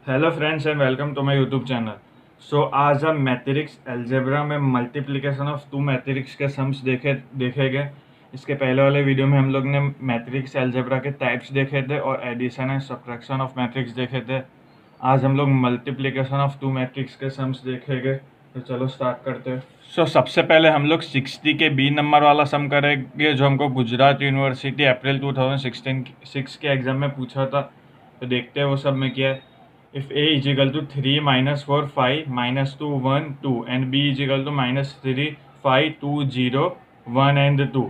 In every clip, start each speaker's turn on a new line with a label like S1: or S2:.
S1: Hello friends and welcome to my YouTube channel. आज हम matrix algebra में multiplication of two matrix के sums देखेंगे। इसके पहले वाले वीडियो में हम लोग ने मैट्रिक्स अलजेब्रा के टाइप्स देखे थे और addition and subtraction of matrix देखे थे। आज हम लोग मल्टीप्लिकेशन ऑफ टू मैट्रिक्स के सम्स देखेंगे। तो चलो स्टार्ट करते हैं। सबसे पहले हम लोग 60 के बी नंबर वाला सम करेंगे, जो हमको गुजरात यूनिवर्सिटी अप्रैल 2016 के एग्जाम में पूछा था। तो देखते हैं वो सब में क्या है। If a is equal to 3 minus 4 5 minus 2 1 2 and b is equal to minus 3 5 2 0 1 and 2,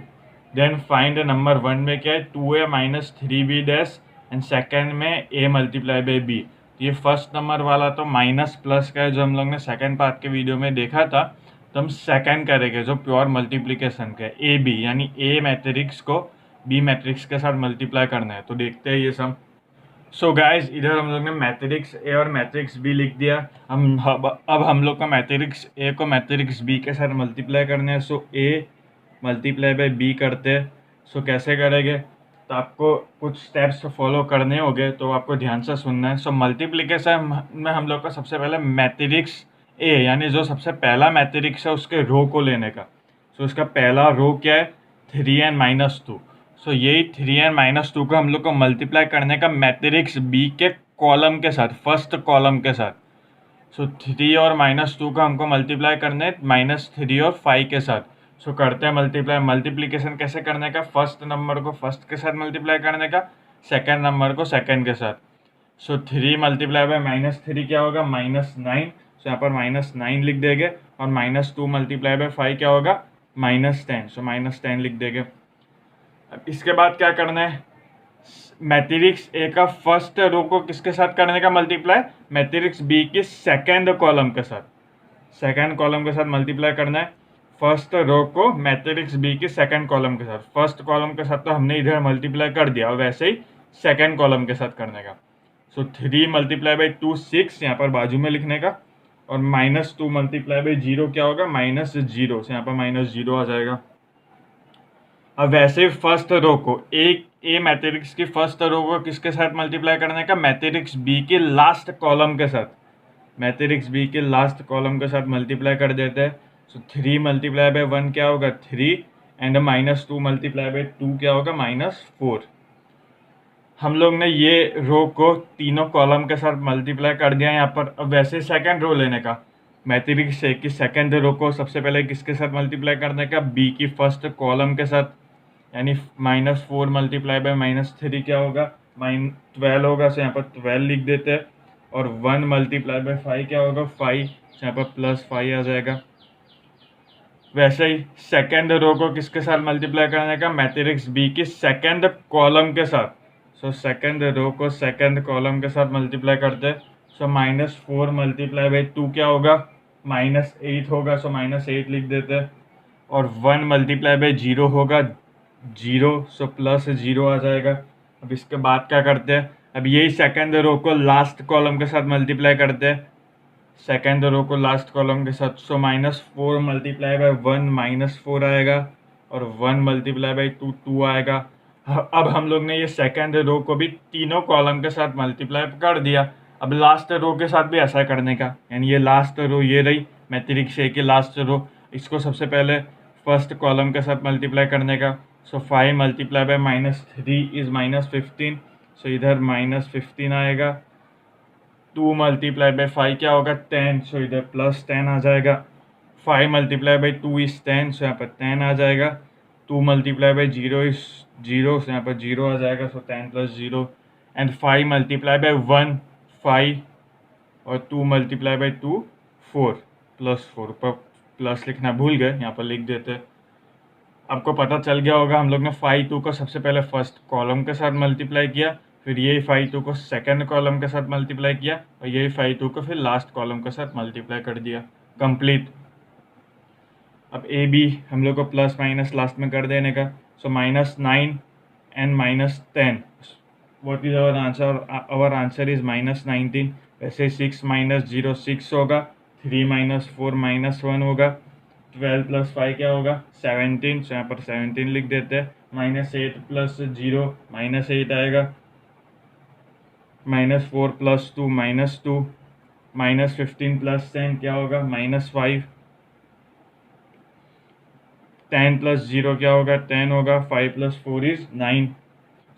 S1: then find number 1 में क्या है 2a minus 3b dash and second में a multiply by b। ये फर्स्ट नंबर वाला तो माइनस प्लस का है, जो हम लोग ने सेकंड पार्ट के वीडियो में देखा था। तो हम सेकंड करेंगे जो प्योर मल्टीप्लिकेशन का है, ए बी, यानी ए मैट्रिक्स को बी मैट्रिक्स के साथ मल्टीप्लाई करना है। तो देखते हैं ये सब। गाइज, इधर हम लोग ने मैट्रिक्स ए और मैट्रिक्स बी लिख दिया। अब हम लोग का मैट्रिक्स ए को मैट्रिक्स बी के साथ मल्टीप्लाई करना है। ए मल्टीप्लाई बाय बी करते हैं। कैसे करेंगे, तो आपको कुछ स्टेप्स फॉलो करने होंगे, तो आपको ध्यान से सुनना है। मल्टीप्लिकेशन में हम लोग का सबसे पहले मैट्रिक्स ए, यानी जो सबसे पहला मैट्रिक्स है उसके रो को लेने का। उसका पहला रो क्या है 3n-2। यही 3n-2 को हम लोग को मल्टीप्लाई करने का मैट्रिक्स बी के कॉलम के साथ, फर्स्ट कॉलम के साथ। 3 और -2 को हमको मल्टीप्लाई करना है -3 और 5 के साथ। करते हैं मल्टीप्लाई। मल्टीप्लिकेशन कैसे करने का, फर्स्ट नंबर को फर्स्ट के साथ मल्टीप्लाई करने का, सेकेंड नंबर को सेकेंड के साथ। 3 मल्टीप्लाई बाय -3 क्या होगा -9। यहाँ पर -9 लिख देंगे। और -2 मल्टीप्लाई बाय 5 क्या होगा -10। -10 लिख देंगे। अब इसके बाद क्या करना है, मैट्रिक्स ए का फर्स्ट रो को किसके साथ करने का मल्टीप्लाई, मैट्रिक्स बी की सेकेंड कॉलम के साथ। सेकेंड कॉलम के साथ मल्टीप्लाई करना है फर्स्ट रो को मैट्रिक्स बी की सेकेंड कॉलम के साथ। फर्स्ट कॉलम के साथ तो हमने इधर मल्टीप्लाई कर दिया, और वैसे ही सेकेंड कॉलम के साथ करने का। 3 मल्टीप्लाई बाई 2 6, यहाँ पर बाजू में लिखने का। और -2 मल्टीप्लाई बाई 0 क्या होगा -0, यहाँ पर -0 आ जाएगा। अब वैसे ही फर्स्ट रो को ए मैट्रिक्स की फर्स्ट रो को किसके साथ मल्टीप्लाई करने का, मैट्रिक्स बी के लास्ट कॉलम के साथ। मैट्रिक्स बी के लास्ट कॉलम के साथ मल्टीप्लाई कर देते हैं। 3 मल्टीप्लाई बाय 1 क्या होगा 3, एंड -2 मल्टीप्लाई बाय 2 क्या होगा -4। हम लोग ने ये रो को तीनों कॉलम के साथ मल्टीप्लाई कर दिया यहाँ पर। अब वैसे सेकंड रो लेने का, मैट्रिक्स ए की सेकंड रो को सबसे पहले किसके साथ मल्टीप्लाई करने का, बी की फर्स्ट कॉलम के साथ, यानी -4 मल्टीप्लाई बाय -3 क्या होगा 12 होगा। यहाँ पर 12 लिख देते हैं। और 1 मल्टीप्लाई बाय 5 क्या होगा 5, यहाँ पर +5 आ जाएगा। वैसे ही सेकेंड रो को किसके साथ मल्टीप्लाई करने का, मैट्रिक्स बी की सेकेंड कॉलम के साथ। सेकेंड रो को सेकेंड कॉलम के साथ मल्टीप्लाई करते हैं। -4 मल्टीप्लाई बाई 2 क्या होगा -8 होगा। -8 लिख देते हैं। और 1 मल्टीप्लाई बाई 0 होगा 0, +0 आ जाएगा। अब इसके बाद क्या करते हैं, अब यही सेकेंड रो को लास्ट कॉलम के साथ मल्टीप्लाई करते हैं। सेकेंड रो को लास्ट कॉलम के साथ। -4 मल्टीप्लाई बाई 1 -4 आएगा। और 1 मल्टीप्लाई बाई 2 2 आएगा। अब हम लोग ने ये सेकेंड रो को भी तीनों कॉलम के साथ मल्टीप्लाई कर दिया। अब लास्ट रो के साथ भी ऐसा करने का, यानी ये लास्ट रो ये रही मैट्रिक्स ए की लास्ट रो, इसको सबसे पहले फर्स्ट कॉलम के साथ मल्टीप्लाई करने का। 5 मल्टीप्लाई बाय -3 इज -15। इधर -15 आएगा। 2 मल्टीप्लाई बाय 5 क्या होगा 10, इधर +10 आ जाएगा। 5 मल्टीप्लाई बाई 2 इज 10, यहाँ पर 10 आ जाएगा। 2 मल्टीप्लाई बाई 0 इज 0, यहाँ पर 0 आ जाएगा। 10 + 0। एंड 5 मल्टीप्लाई बाई 1 5, और 2 मल्टीप्लाई बाई 2 4, +4 पर प्लस लिखना भूल गए, यहाँ पर लिख देते हैं। आपको पता चल गया होगा, हम लोग ने 5 2 को सबसे पहले फर्स्ट कॉलम के साथ मल्टीप्लाई किया, फिर यही 5 2 को सेकंड कॉलम के साथ मल्टीप्लाई किया, और यही 5 2 को फिर लास्ट कॉलम के साथ मल्टीप्लाई कर दिया। कंप्लीट। अब ए बी हम लोग को प्लस माइनस लास्ट में कर देने का। -9 and -10, what is our answer, our answer is -19। वैसे 6 - 0 6 होगा। 3 - 4 -1 होगा। 12 + 5 क्या होगा 17, यहाँ पर 17 लिख देते हैं। -8 + 0 -8 आएगा। -4 + 2 -2, -15 + 10 क्या होगा -5, 10 + 0 क्या होगा 10 होगा, 5 + 4 इज 9।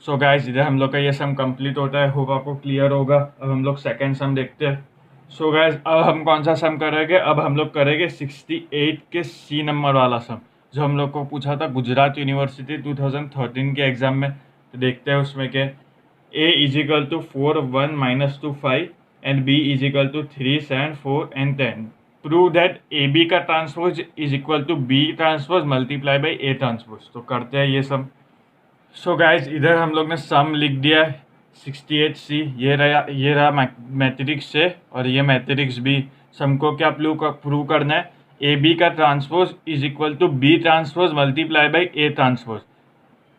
S1: सो गाइज इधर हम लोग का ये सम कंप्लीट होता है, होप आपको क्लियर होगा। अब हम लोग सेकेंड सम देखते हैं। सो गाइज अब हम कौन सा सम करेंगे, अब हम लोग करेंगे 68 के सी नंबर वाला सम, जो हम लोग को पूछा था गुजरात यूनिवर्सिटी 2013 के एग्जाम में। तो देखते हैं उसमें क्या। A = 4 1 -2 5 and B = 3 7 4 and 10। Prove that AB का transpose is equal to B transpose multiply by A transpose. तो करते हैं ये सम। सो गाइज इधर हम लोग ने सम लिख दिया है 68C। ये रहा मैट्रिक्स से और ये मैट्रिक्स B। सम को क्या प्रूव करना है, ए बी का transpose is equal to B transpose multiply by A transpose.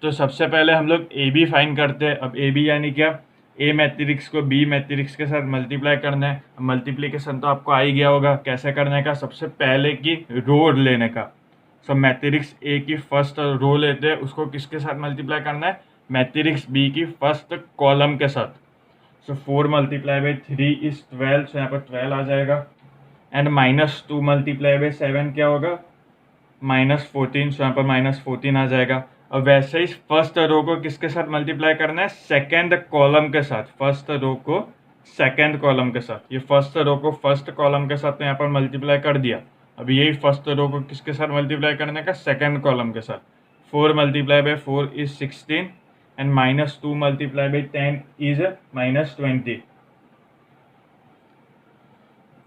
S1: तो सबसे पहले हम लोग ए बी फाइंड करते हैं। अब ए बी यानी क्या, ए मैट्रिक्स को बी मैट्रिक्स के साथ मल्टीप्लाई करना है। मल्टीप्लिकेशन तो आपको आ ही गया होगा कैसे करने का, सबसे पहले की रो लेने का। सो मैट्रिक्स ए की फर्स्ट रो लेते हैं, उसको किसके साथ मल्टीप्लाई करना है, मैट्रिक्स बी की फर्स्ट कॉलम के साथ। सो 4 × 3 इज 12, सो यहाँ पर 12 आ जाएगा। एंड -2 × 7 क्या होगा -14, सो यहाँ पर -14 आ जाएगा। और वैसे ही फर्स्ट रो को किसके साथ मल्टीप्लाई करना है, सेकेंड कॉलम के साथ। फर्स्ट रो को सेकेंड कॉलम के साथ, ये फर्स्ट रो को फर्स्ट कॉलम के साथ तो यहाँ पर मल्टीप्लाई कर दिया। अब यही फर्स्ट रो को किसके साथ मल्टीप्लाई करने का, सेकेंड कॉलम के साथ। 4 × 4 इज 16 एंड -2 × 10 इज -20।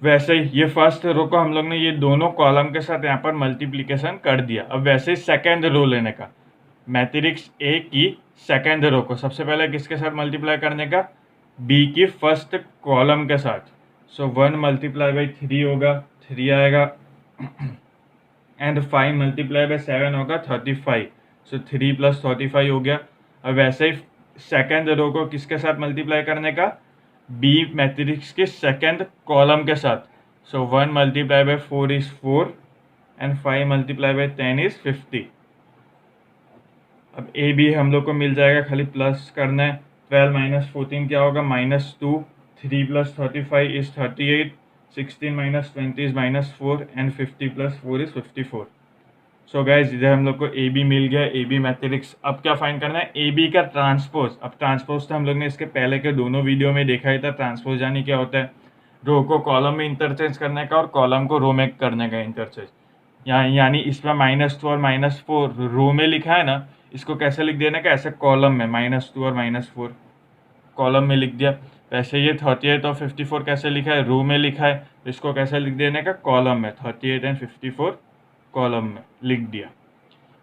S1: वैसे ही ये फर्स्ट रो को हम लोग ने ये दोनों कॉलम के साथ यहाँ पर मल्टीप्लिकेशन कर दिया। अब वैसे ही सेकेंड रो लेने का, मैट्रिक्स ए की सेकेंड रो को सबसे पहले किसके साथ मल्टीप्लाई करने का, बी की फर्स्ट कॉलम के साथ। सो 1 × 3 होगा 3 आएगा एंड 5 × 7 होगा 35। सो 3 + 35 हो गया। अब वैसे ही सेकेंड रो को किसके साथ मल्टीप्लाई करने का, बी मैट्रिक्स के सेकेंड कॉलम के साथ। सो 1 × 4 इज 4 एंड 5 × 10 इज 50। अब ए बी हम लोग को मिल जाएगा, खाली प्लस करना है। 12 - 14 क्या होगा -2, 3 + 35 is 38, 16 - 20 is -4 and 50 + 4 is 54। So guys इधर हम लोग को ए बी मिल गया, ए बी मैट्रिक्स। अब क्या फाइंड करना है, ए बी का ट्रांसपोज। अब ट्रांसपोज तो हम लोग ने इसके पहले के दोनों वीडियो में देखा ही था। ट्रांसपोज यानी क्या होता है, रो को कॉलम में इंटरचेंज करने का और कॉलम को रो में करने का इंटरचेंज। यानी इसमें -2 और -4 रो में लिखा है ना, इसको कैसे लिख देने का, ऐसे कॉलम में -2 और -4 कॉलम में लिख दिया। वैसे ये 38 और 54 कैसे लिखा है, रो में लिखा है, तो इसको कैसे लिख देने का, कॉलम में। 38 एंड 54 कॉलम में लिख दिया।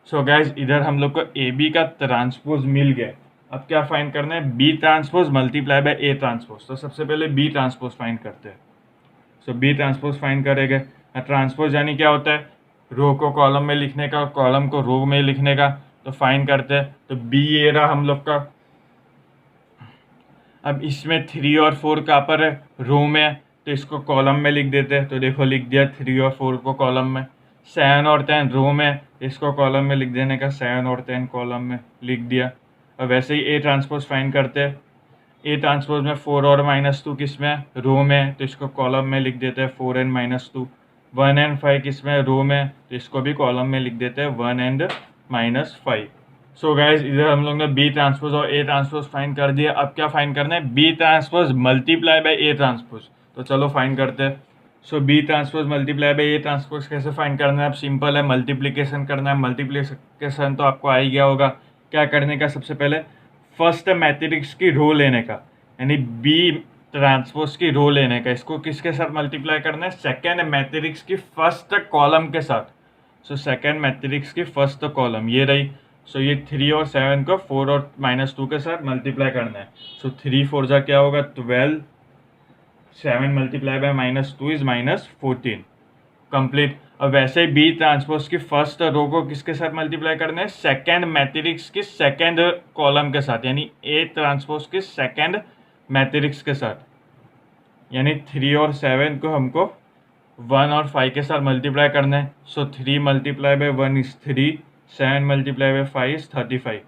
S1: सो गाइज इधर हम लोग को ए बी का ट्रांसपोज मिल गया। अब क्या फाइंड करना है, B transpose multiply by A transpose. तो सबसे पहले बी ट्रांसपोज फाइंड करते हैं। सो बी ट्रांसपोज फाइंड करेंगे। ट्रांसपोज यानी क्या होता है, रो को कॉलम में लिखने का और कॉलम को रो में लिखने का। तो फाइंड करते हैं। तो बी ये रहा हम लोग का। अब इसमें 3 और 4 कहाँ पर है, रो में है, तो इसको कॉलम में लिख देते हैं। तो देखो लिख दिया 3 और 4 को कॉलम में। 7 और 10 रो में, इसको कॉलम में लिख देने का, 7 और 10 कॉलम में लिख दिया। और वैसे ही ए ट्रांसपोज फाइंड करते हैं। ए ट्रांसपोज में 4 और -2 किस में है, रो में, तो इसको कॉलम में लिख देते हैं 4 एंड -2। 1 एंड 5 किस में है, रो में, तो इसको भी कॉलम में लिख देते हैं 1 एंड -5। सो गाइज इधर हम लोग ने बी ट्रांसपोज और ए ट्रांसपोज फाइंड कर दिया। अब क्या फाइंड करना है, B transpose multiply by A transpose. तो चलो फाइंड करते हैं। So B transpose multiply by A transpose कैसे फाइंड करना है, अब सिंपल है, मल्टीप्लिकेशन करना है। मल्टीप्लिकेशन तो आपको आ ही गया होगा। क्या करने का, सबसे पहले फर्स्ट मैट्रिक्स की रो लेने का, यानी बी ट्रांसपोज की रो लेने का। इसको किसके साथ मल्टीप्लाई करना है, सेकेंड मैट्रिक्स की फर्स्ट कॉलम के साथ। सो सेकेंड मैट्रिक्स की फर्स्ट कॉलम ये रही। सो ये 3 और 7 को 4 और -2 के साथ मल्टीप्लाई करना है। सो 3 4 जा क्या होगा 12, 7 × -2 इज -14 कंप्लीट। अब वैसे ही बी ट्रांसपोज की फर्स्ट रो को किसके साथ मल्टीप्लाई करना है, सेकेंड मैट्रिक्स की सेकेंड कॉलम के साथ, यानी ए ट्रांसपोज की सेकेंड मैट्रिक्स के साथ। यानी 3 और 7 को हमको 1 और 5 के साथ मल्टीप्लाई करना है। सो 3 × 1 इज 3, 7 × 5 इज 35।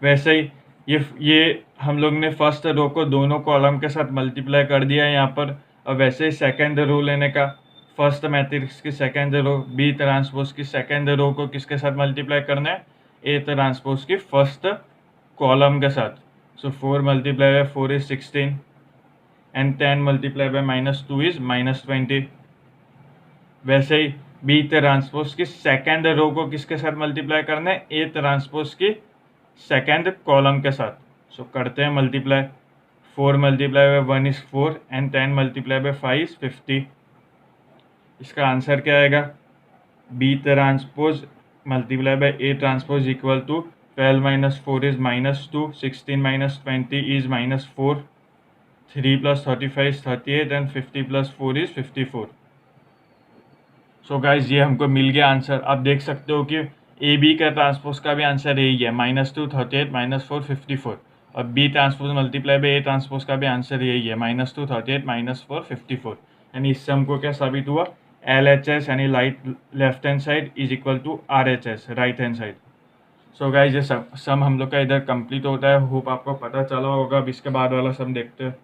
S1: वैसे ही ये हम लोग ने फर्स्ट रो को दोनों कॉलम के साथ मल्टीप्लाई कर दिया है यहाँ पर। और वैसे ही सेकेंड रो लेने का, फर्स्ट मैट्रिक्स की सेकेंड रो बी ट्रांसपोज की सेकेंड रो को किसके साथ मल्टीप्लाई करना है, ए ट्रांसपोज की फर्स्ट कॉलम के साथ। सो 4 multiply by 4 is 16 and 10 multiply bye -2 is -20। वैसे ही बी ट्रांसपोज की सेकेंड रो को किसके साथ मल्टीप्लाई करना है, ए ट्रांसपोज की सेकेंड कॉलम के साथ। सो करते हैं multiply. 4 multiply by 1 is 4 and 10 multiply by 5 is 50। इसका आंसर क्या आएगा, B transpose multiply by A transpose equal to 12 minus 4 is -2, 16 minus 20 is -4, 3 plus 35 is 38 and 50 plus 4 is 54। So guys ये हमको मिल गया आंसर। आप देख सकते हो कि ए बी का ट्रांसपोज का भी आंसर यही है, -2 38 -4 54। और B transpose multiply by A transpose का भी आंसर यही है, -2 38 -4 54। यानी इससे हमको क्या साबित हुआ, LHS यानी left hand side is equal to RHS right hand side. So guys ये सम हम लोग का इधर कंप्लीट होता है। होप आपको पता चला होगा। अब इसके बाद वाला सम देखते हैं।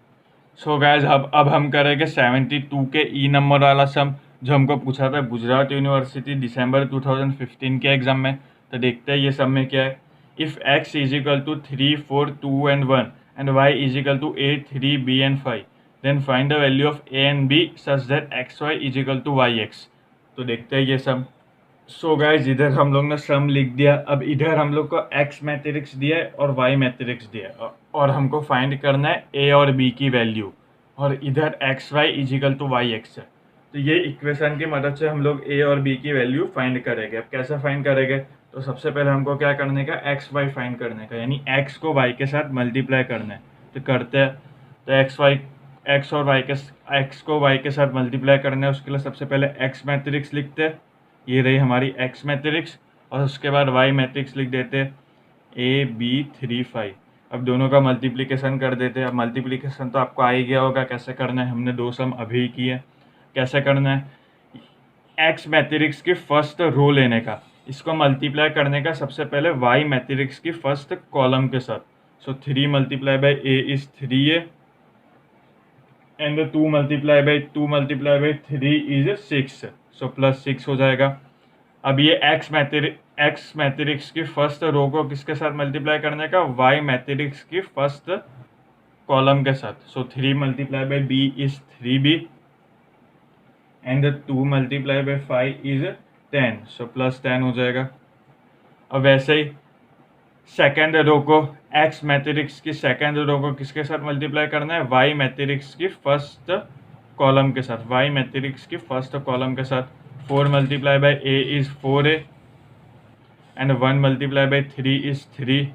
S1: सो गाइज अब हम करेंगे 72 के ई नंबर वाला सम, जो हमको पूछा था गुजरात यूनिवर्सिटी दिसंबर 2015 के एग्जाम में। तो देखते हैं ये सम में क्या है। If x is equal to 3 4 2 and 1 and y is equal to 8 3 b and 5, then find the value of a and b such that xy is equal to yx। तो देखते हैं ये सम। सो गाइज इधर हम लोग ने सम लिख दिया। अब इधर हम लोग को x मैट्रिक्स दिया है और y मैट्रिक्स दिया है और हमको फाइंड करना है a और b की वैल्यू, और इधर xy is equal to yx है। तो ये इक्वेशन की मदद से हम लोग a और b की वैल्यू फाइंड करेंगे। अब कैसे फाइंड करेंगे, तो सबसे पहले हमको क्या करने का, एक्स वाई फाइंड करने का, यानी x को y के साथ मल्टीप्लाई करना है। तो करते हैं। तो x को y के साथ मल्टीप्लाई करना है। उसके लिए सबसे पहले x मैट्रिक्स लिखते हैं, ये रही हमारी x मैट्रिक्स, और उसके बाद y मैट्रिक्स लिख देते हैं a b 3 5। अब दोनों का मल्टीप्लिकेशन कर देते हैं। अब मल्टीप्लिकेशन तो आपको आ ही गया होगा कैसे करना है, हमने दो सम अभी किए। कैसे करना है, एक्स मैट्रिक्स की फर्स्ट रो लेने का, इसको मल्टीप्लाई करने का सबसे पहले वाई मैट्रिक्स की फर्स्ट कॉलम के साथ। So 3 multiply by A is 3a and 2 multiply by 3 is 6। So +6 हो जाएगा। अब ये एक्स मैट्रिक्स की फर्स्ट रो को किसके साथ मल्टीप्लाई करने का, वाई मैट्रिक्स की फर्स्ट कॉलम के साथ। So 3 multiply by B is 3b and 2 multiply by 5 is 10। सो +10 हो जाएगा। अब वैसे ही सेकेंड रो को, एक्स मैट्रिक्स की सेकेंड रो को किसके साथ मल्टीप्लाई करना है, वाई मैट्रिक्स की फर्स्ट कॉलम के साथ। वाई मैट्रिक्स की फर्स्ट कॉलम के साथ 4 multiply by A is 4a and 1 multiply by 3 is 3।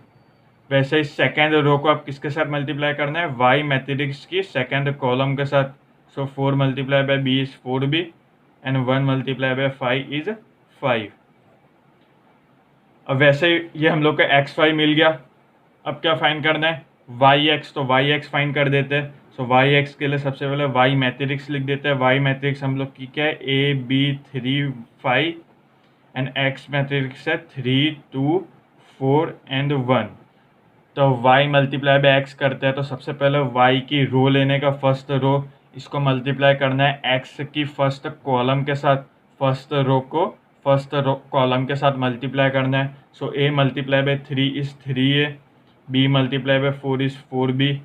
S1: वैसे ही सेकेंड रो को आप किसके साथ मल्टीप्लाई करना है, वाई मैट्रिक्स की सेकेंड कॉलम के साथ। सो 4 multiply by b is 4b and 1 multiply by 5 is 5। अब वैसे ये हम लोग का एक्स वाई मिल गया। अब क्या फाइंड करना है, वाई एक्स। तो वाई एक्स फाइंड कर देते हैं। सो वाई एक्स के लिए सबसे पहले वाई मैट्रिक्स लिख देते हैं। वाई मैट्रिक्स हम लोग की क्या है, A B 3 5 and X matrix है 3 2 4 एंड 1। तो वाई मल्टीप्लाई बाई एक्स करते हैं। तो सबसे पहले वाई की रो लेने का, फर्स्ट रो, इसको मल्टीप्लाई करना है एक्स की फर्स्ट कॉलम के साथ। फर्स्ट रो को फर्स्ट रो कॉलम के साथ मल्टीप्लाई करना है। So a multiply by 3 is 3a, b multiply by 4 is 4b।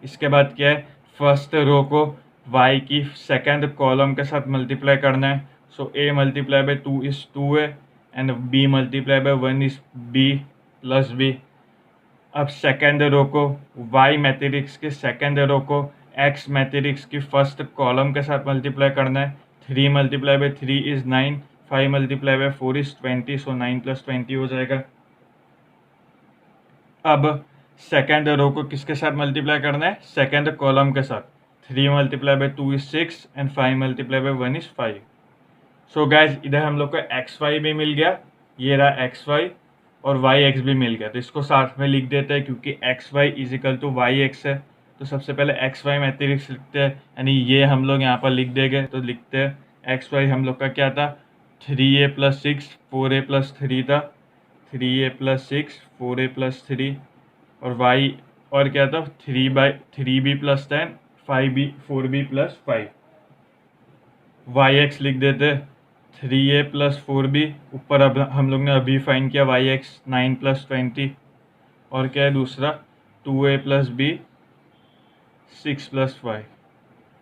S1: इसके बाद क्या है, फर्स्ट रो को वाई की सेकेंड कॉलम के साथ मल्टीप्लाई करना है। So a multiply by 2 is 2a and b multiply by 1 is b plus b। अब सेकेंड रो को, वाई मैट्रिक्स के सेकेंड रो को एक्स मैट्रिक्स की फर्स्ट कॉलम के साथ मल्टीप्लाई करना है। 3 multiply by 3 is 9, 5 multiply by 4 is 20। So 9 + 20 हो जाएगा। अब सेकेंड रो को किसके साथ मल्टीप्लाई करना है, सेकेंड कॉलम के साथ। 3 multiply by 2 is 6 and 5 multiply by 1 is 5। So guys इधर हम लोग को एक्स वाई भी मिल गया, ये रहा एक्स वाई, और वाई एक्स भी मिल गया। तो इसको साथ में लिख देते हैं, क्योंकि X Y is equal to Y X है। तो सबसे पहले एक्स वाई मैट्रिक्स लिखते हैं, यानी ये हम लोग यहाँ पर लिख देंगे। तो लिखते हैं एक्स वाई हम लोग का क्या था, 3a + 6 4a + 3 था। 3a + 6 4a + 3 और y और क्या था 3b + 10 5b 4b + 5 yx लिख देते 3a + 4b ऊपर अब हम लोग ने अभी फाइंड किया yx 9 + 20 और क्या है दूसरा 2a + b 6 + 5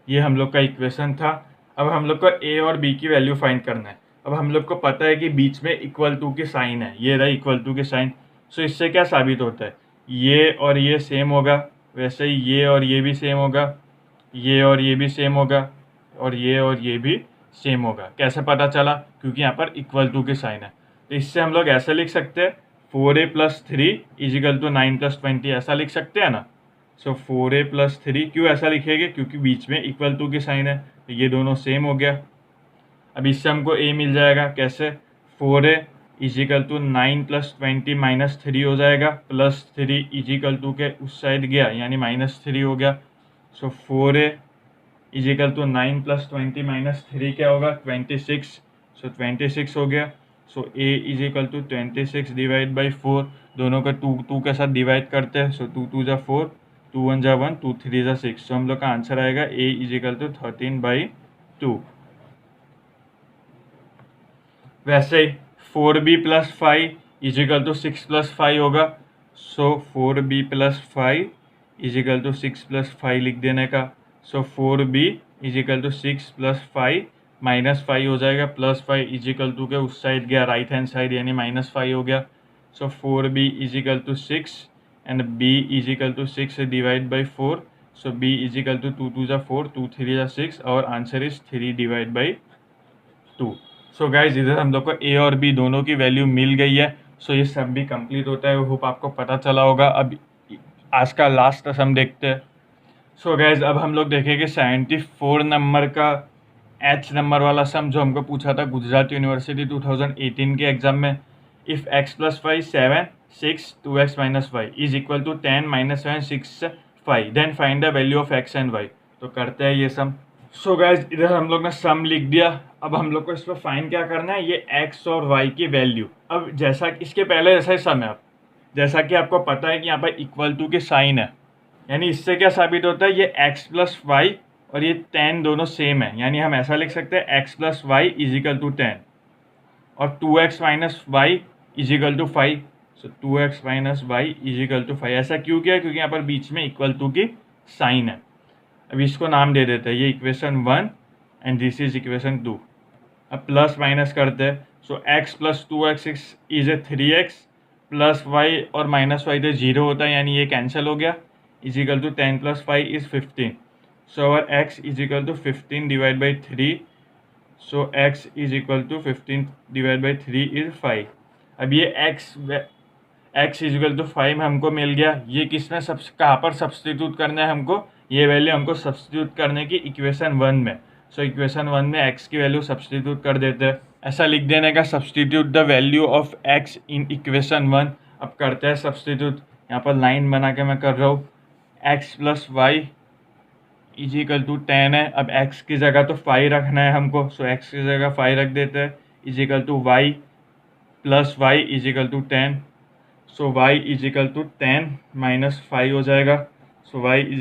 S1: ये हम लोग का इक्वेशन था। अब हम लोग को a और b की वैल्यू फाइंड करना है। अब हम लोग को पता है कि बीच में इक्वल टू की साइन है, ये रहा इक्वल टू की साइन। सो इससे क्या साबित होता है, ये और ये सेम होगा, वैसे ही ये और ये भी सेम होगा, ये और ये भी सेम होगा और ये भी सेम होगा। कैसे पता चला, क्योंकि यहाँ पर इक्वल टू की साइन है। तो इससे हम लोग ऐसे लिख सकते हैं 4a + 3 = 9 + 20, ऐसा लिख सकते हैं ना। सो 4a + 3 क्यों ऐसा लिखेंगे, क्योंकि बीच में इक्वल टू की साइन है, तो ये दोनों सेम हो गया। अब इससे हमको a मिल जाएगा, कैसे 4a = 9 + 20 - 3 हो जाएगा, +3 = के उस साइड गया यानी -3 हो गया। सो 4a = 9 + 20 - 3 क्या होगा 26। सो 26 हो गया। सो a = 26 / 4, दोनों का 2 के साथ डिवाइड करते हैं। सो 2 × 2 = 4, 2 × 1 = 1, 2 × 3 = 6। सो हम लोग का आंसर आएगा a = 13/2। वैसे ही 4b + 5 = 6 + 5 होगा। सो 4b + 5 = 6 + 5 लिख देने का। सो 4b = 6 + 5 -5 हो जाएगा, +5 = के उस साइड गया राइट हैंड साइड यानी -5 हो गया। सो 4b = 6 and b = 6 / 4। So b = 2 × 2 = 4, 2 × 3 = 6 और आंसर इज 3 / 2। सो गाइज इधर हम लोग को a और b दोनों की वैल्यू मिल गई है। सो ये सब भी कंप्लीट होता है, होप आपको पता चला होगा। अब आज का लास्ट सम देखते हैं। सो गाइज अब हम लोग देखेंगे 74 नंबर का H नंबर वाला सम जो हमको पूछा था गुजरात यूनिवर्सिटी 2018 के एग्जाम में। If x + 5 7 6 2x - 5 is equal to 10 - 7 6 5 then find the value of x and y। तो करते हैं ये सम। सो गाइज इधर हम लोग ने सम लिख दिया। अब हम लोग को इस पर फाइंड क्या करना है, ये x और y की वैल्यू। अब जैसा इसके पहले जैसा ही सम है, अब जैसा कि आपको पता है कि यहाँ पर इक्वल टू की साइन है, यानी इससे क्या साबित होता है, ये x + y और ये 10 दोनों सेम है, यानी हम ऐसा लिख सकते हैं x + y = 10 और 2x - y = 5। सो 2x - y = 5। ऐसा क्यों किया, क्योंकि यहाँ पर बीच में इक्वल टू की साइन है। अब इसको नाम दे देते हैं, ये equation 1 and this is equation 2। अब प्लस माइनस करते हैं। सो x + 2x is 3x plus y और -y तो 0 होता है, यानी ये कैंसिल हो गया, = 10 + 5 is 15। So our x = 15 / 3। So x = 15 / 3 is 5। अब ये x = 5 हमको मिल गया। ये किस में कहाँ पर सब्सटीट्यूट करना है हमको, ये वैल्यू हमको सब्सटीट्यूट करने की इक्वेशन 1 में। सो इक्वेशन 1 में x की वैल्यू सब्सटीट्यूट कर देते हैं। ऐसा लिख देने का, substitute the value of x in equation 1। अब करते हैं सब्सटीट्यूट। यहाँ पर लाइन बना के मैं कर रहा हूँ। x + y = 10 है। अब x की जगह तो 5 रखना है हमको। सो x की जगह 5 रख देते हैं, = y + y = 10। सो y = 10 - 5 हो जाएगा। सो y =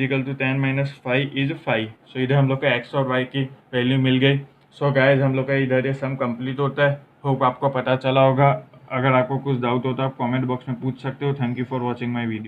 S1: 10 - 5 इज 5। सो इधर हम लोग का x और y की वैल्यू मिल गई। सो गाइज हम लोग का इधर ये सम कंप्लीट होता है। होप आपको पता चला होगा। अगर आपको कुछ डाउट होता है आप कमेंट बॉक्स में पूछ सकते हो। Thank you for watching my video.